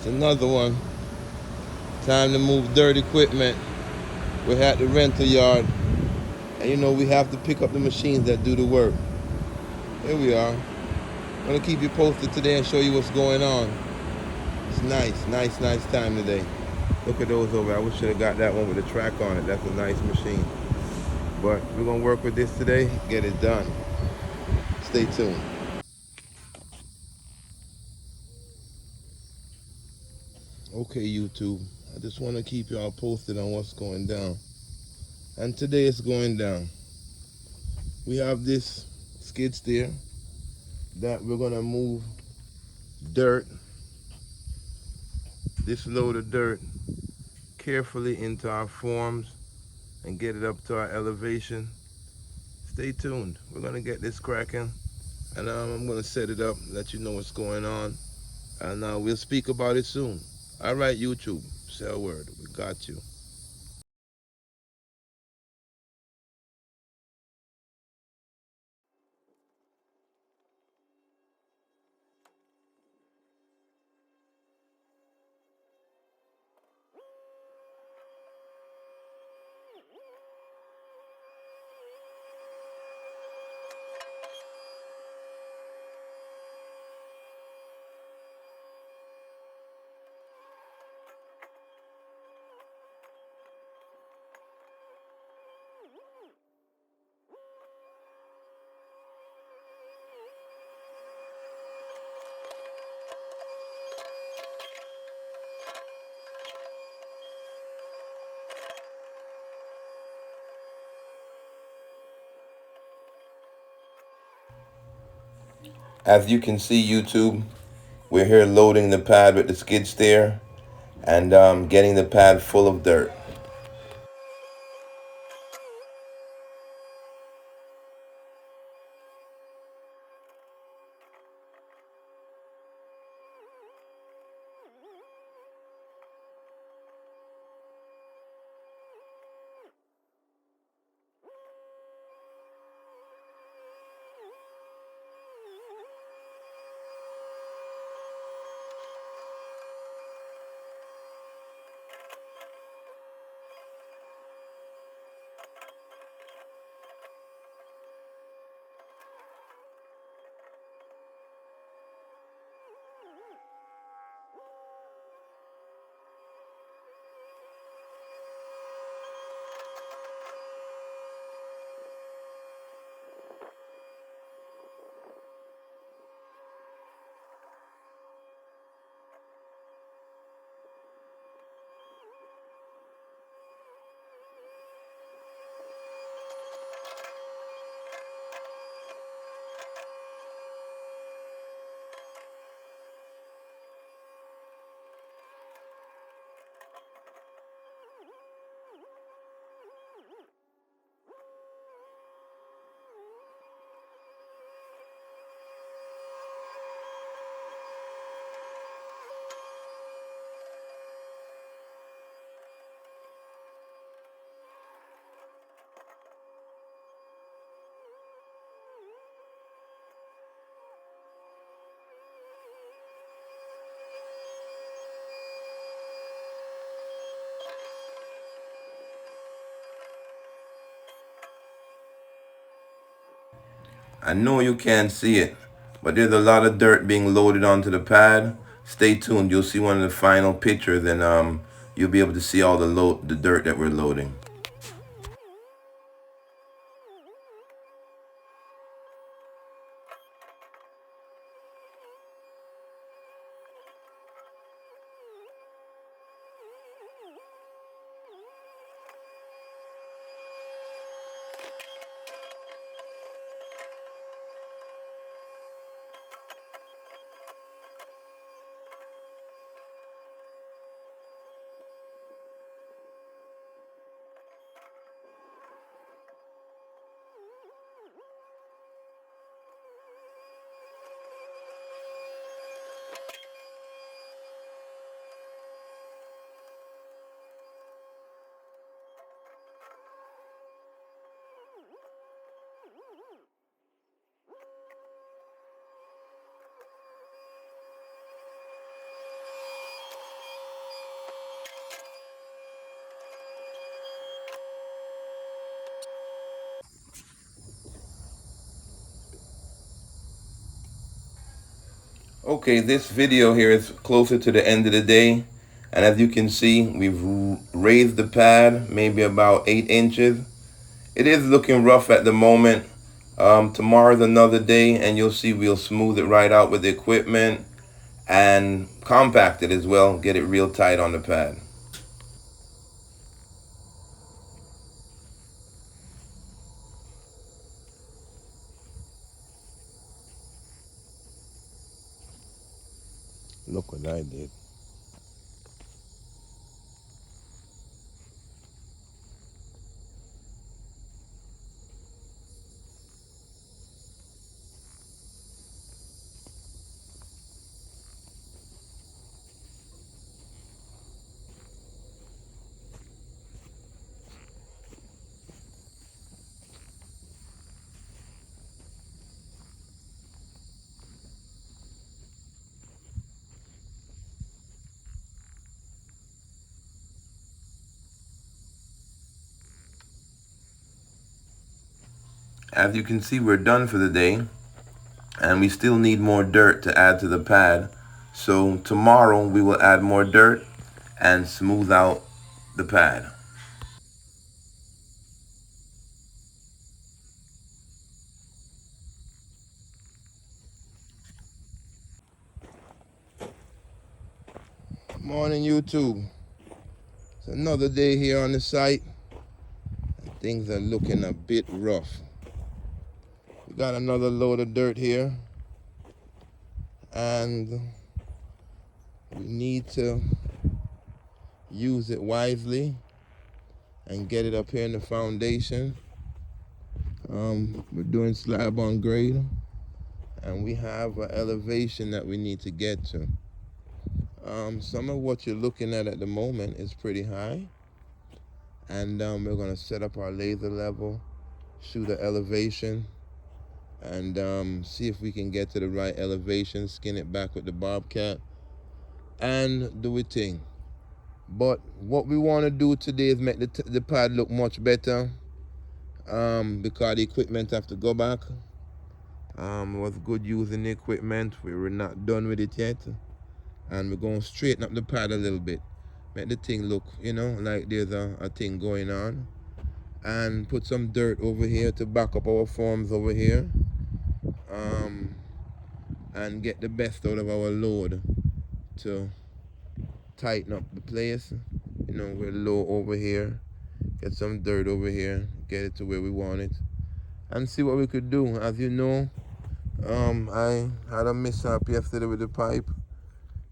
Another one. Time to move dirt equipment. We're at the rental yard. And you know we have to pick up the machines that do the work. Here we are. I'm gonna keep you posted today and show you what's going on. It's nice time today. Look at those over. I wish I should have got that one with a track on it. That's a nice machine. But we're gonna work with this today, get it done. Stay tuned. Okay, YouTube. I just want to keep y'all posted on what's going down. And today it's going down. We have this skid steer that we're gonna move dirt, this load of dirt, carefully into our forms and get it up to our elevation. Stay tuned. We're gonna get this cracking, and I'm gonna set it up, let you know what's going on, and we'll speak about it soon. All right, YouTube, say a word. We got you. As you can see, YouTube, we're here loading the pad with the skid steer and getting the pad full of dirt. I know you can't see it, but there's a lot of dirt being loaded onto the pad. Stay tuned. You'll see one of the final pictures, and you'll be able to see all the dirt that we're loading. Okay, this video here is closer to the end of the day, and as you can see, we've raised the pad maybe about 8 inches. It is looking rough at the moment. Tomorrow's another day, and you'll see we'll smooth it right out with the equipment and compact it as well, get it real tight on the pad. Look what I did. As you can see, we're done for the day, and we still need more dirt to add to the pad. So tomorrow we will add more dirt and smooth out the pad. Morning, YouTube. It's another day here on the site. Things are looking a bit rough. We got another load of dirt here, and we need to use it wisely and get it up here in the foundation. We're doing slab on grade, and we have an elevation that we need to get to. Some of what you're looking at the moment is pretty high, and we're going to set up our laser level, shoot an elevation, and see if we can get to the right elevation, skin it back with the bobcat, and do a thing. But what we want to do today is make the pad look much better, because the equipment have to go back. It was good using the equipment. We were not done with it yet, and we're going to straighten up the pad a little bit, make the thing look, like there's a thing going on, and put some dirt over here to back up our forms over here, and get the best out of our load to tighten up the place. We're low over here, get some dirt over here, get it to where we want it, and see what we could do. As you know, I had a mishap yesterday with the pipe.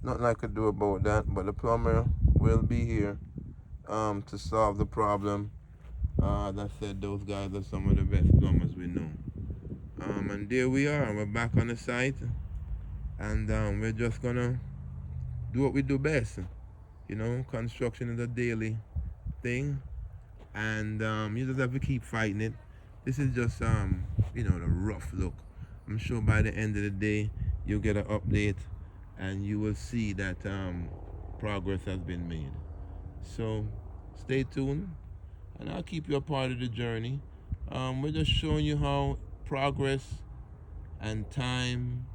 Nothing I could do about that, but the plumber will be here to solve the problem. As I said, those guys are some of the best plumbers we know. And there we are, we're back on the site, and we're just gonna do what we do best. Construction is a daily thing, and you just have to keep fighting it. This is just the rough look. I'm sure by the end of the day you'll get an update, and you will see that progress has been made. So stay tuned, and I'll keep you a part of the journey. We're just showing you how progress and time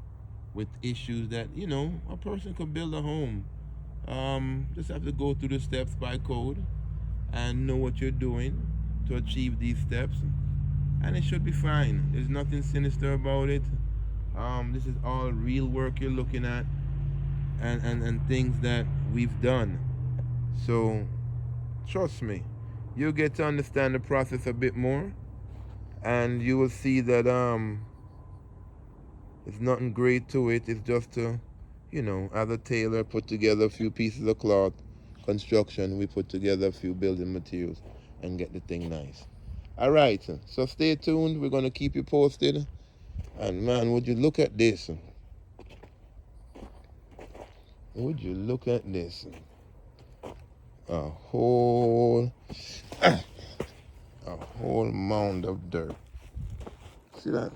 with issues that a person could build a home. Just have to go through the steps by code and know what you're doing to achieve these steps, and it should be fine. There's nothing sinister about it. This is all real work you're looking at, and things that we've done. So trust me, you'll get to understand the process a bit more, and you will see that it's nothing great to it. It's just to, as a tailor, put together a few pieces of cloth. Construction, we put together a few building materials and get the thing nice. All right, so stay tuned. We're going to keep you posted. And man, would you look at this? Would you look at this? A whole, a whole mound of dirt. See that?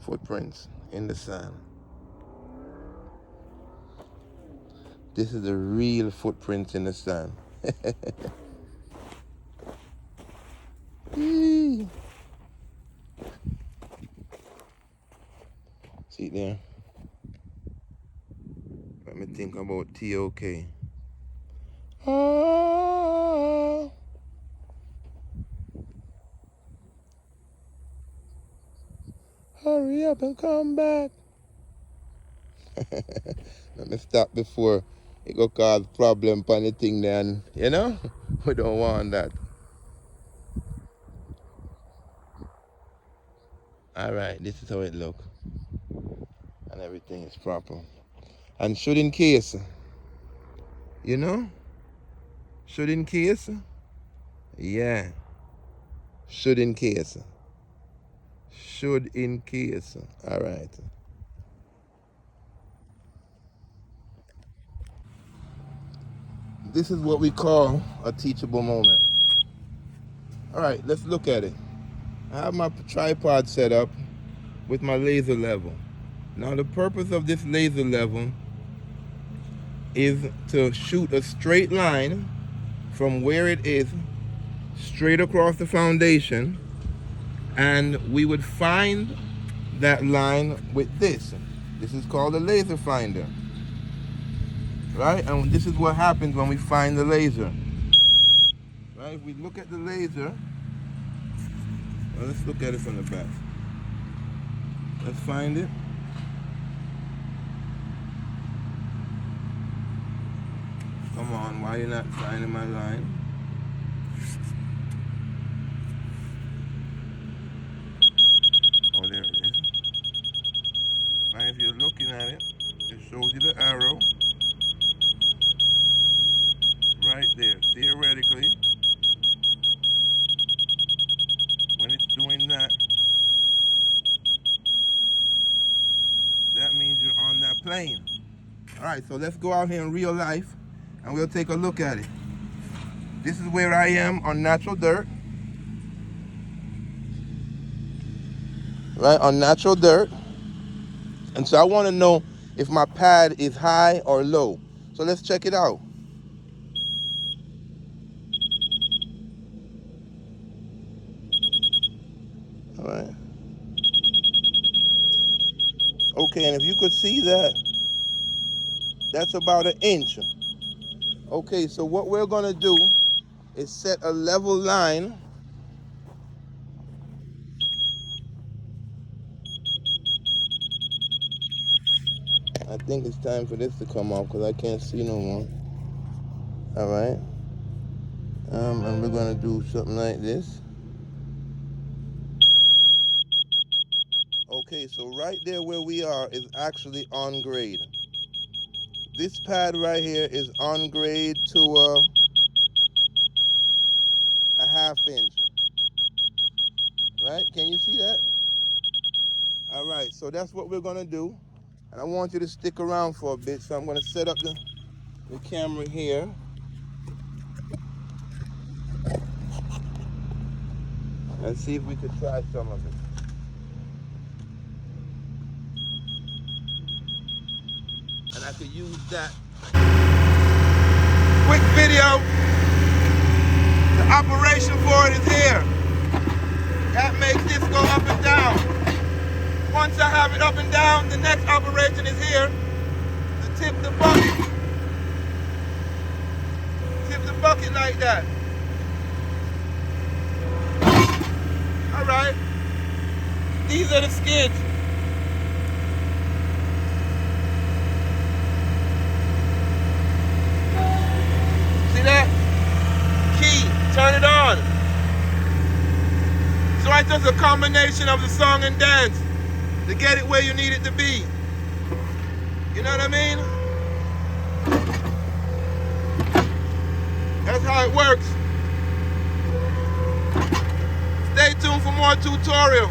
Footprints in the sand. This is the real footprints in the sand. See there? think about TOK. Ah, hurry up and come back. Let me stop before it go cause problem for anything then, you know? We don't want that. Alright, this is how it look. And everything is proper. And should in case, you know? Should in case? Yeah. Should in case. Should in case. Alright. This is what we call a teachable moment. Alright, let's look at it. I have my tripod set up with my laser level. Now the purpose of this laser level is to shoot a straight line from where it is straight across the foundation, and we would find that line with this. This is called a laser finder, right? And this is what happens when we find the laser, right? If we look at the laser, well, let's look at it from the back. Let's find it. Come on, why are you not finding my line? Oh, there it is. Now, if you're looking at it, it shows you the arrow right there. Theoretically, when it's doing that, that means you're on that plane. All right, so let's go out here in real life and we'll take a look at it. This is where I am on natural dirt. Right, on natural dirt. And so I want to know if my pad is high or low. So let's check it out. All right. Okay, and if you could see that, that's about 1 inch. Okay, so what we're gonna do is set a level line. I think it's time for this to come off because I can't see no more. All right. And we're gonna do something like this. Okay, so right there where we are is actually on grade. This pad right here is on grade to a 1/2 inch. Right? Can you see that? All right, so that's what we're gonna do. And I want you to stick around for a bit. So I'm gonna set up the camera here. And see if we could try some of it. And I could use that. Quick video. The operation for it is here. That makes this go up and down. Once I have it up and down, the next operation is here. To tip the bucket. Tip the bucket like that. All right. These are the skids. See that? Key, turn it on. So it's just a combination of the song and dance to get it where you need it to be. You know what I mean? That's how it works. Stay tuned for more tutorials.